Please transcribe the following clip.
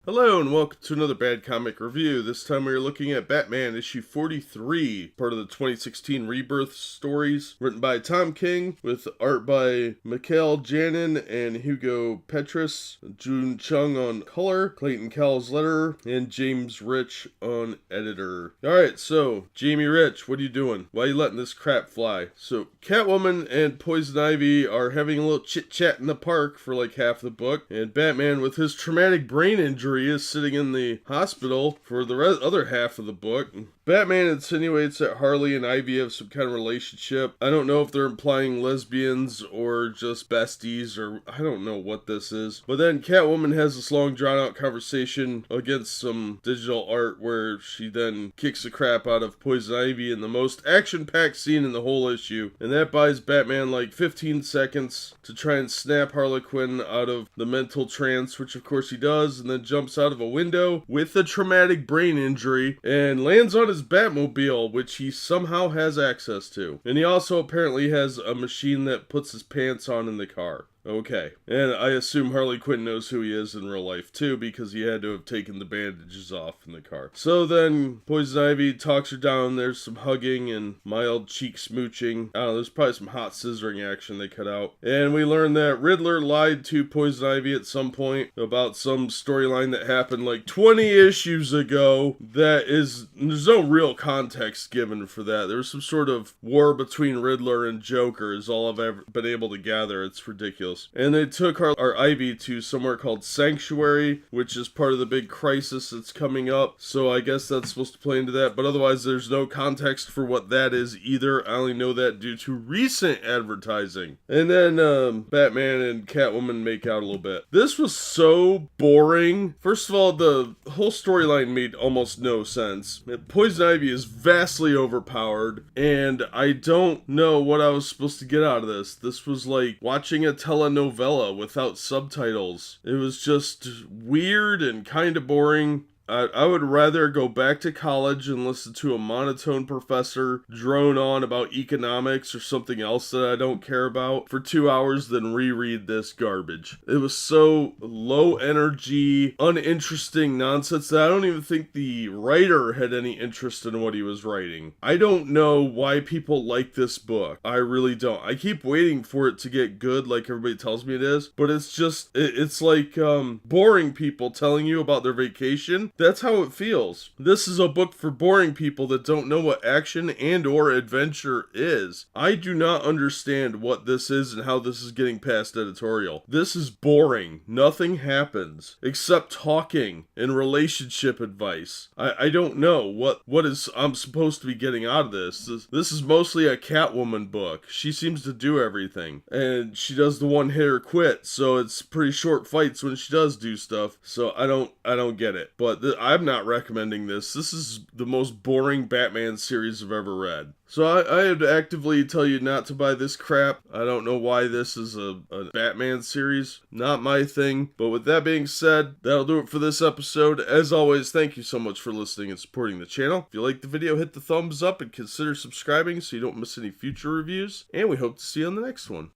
Hello and welcome to another Bad Comic Review. This time we are looking at Batman issue 43, part of the 2016 Rebirth stories, written by Tom King, with art by Mikhail Janin and Hugo Petrus, Jun Chung on color, Clayton Cowles letterer, and James Rich on editor. Alright, so, Jamie Rich, what are you doing? Why are you letting this crap fly? So, Catwoman and Poison Ivy are having a little chit-chat in the park for like half the book, and Batman, with his traumatic brain injury, is sitting in the hospital for the other half of the book. Batman insinuates that Harley and Ivy have some kind of relationship. I don't know if they're implying lesbians or just besties, or I don't know what this is. But then Catwoman has this long drawn out conversation against some digital art where she then kicks the crap out of Poison Ivy in the most action-packed scene in the whole issue. And that buys Batman like 15 seconds to try and snap Harley Quinn out of the mental trance, which of course he does, and then jumps out of a window with a traumatic brain injury and lands on his Batmobile, which he somehow has access to. And he also apparently has a machine that puts his pants on in the car. Okay. And I assume Harley Quinn knows who he is in real life too, because he had to have taken the bandages off in the car. So then Poison Ivy talks her down. There's some hugging and mild cheek smooching. I don't know, there's probably some hot scissoring action they cut out. And we learn that Riddler lied to Poison Ivy at some point about some storyline that happened like 20 issues ago. There's no real context given for that. There was some sort of war between Riddler and Joker is all I've ever been able to gather. It's ridiculous. And they took our Ivy to somewhere called Sanctuary, which is part of the big crisis that's coming up. So I guess that's supposed to play into that. But otherwise, there's no context for what that is either. I only know that due to recent advertising. And then Batman and Catwoman make out a little bit. This was so boring. First of all, the whole storyline made almost no sense. Poison Ivy is vastly overpowered, and I don't know what I was supposed to get out of this. This was like watching a telenovela without subtitles. It was just weird and kind of boring. I would rather go back to college and listen to a monotone professor drone on about economics or something else that I don't care about for 2 hours than reread this garbage. It was so low energy, uninteresting nonsense that I don't even think the writer had any interest in what he was writing. I don't know why people like this book. I really don't. I keep waiting for it to get good like everybody tells me it is, but it's just, it's like boring people telling you about their vacation. That's how it feels. This is a book for boring people that don't know what action and or adventure is. I do not understand what this is and how this is getting past editorial. This is boring. Nothing happens except talking and relationship advice. I don't know what I'm supposed to be getting out of this. This is mostly a Catwoman book. She seems to do everything, and she does the one hitter quit, so it's pretty short fights when she does do stuff. So I don't get it. But I'm not recommending this. This is the most boring Batman series I've ever read. So I had to actively tell you not to buy this crap. I don't know why this is a Batman series. Not my thing. But with that being said, that'll do it for this episode. As always, thank you so much for listening and supporting the channel. If you like the video, hit the thumbs up and consider subscribing so you don't miss any future reviews. And we hope to see you on the next one.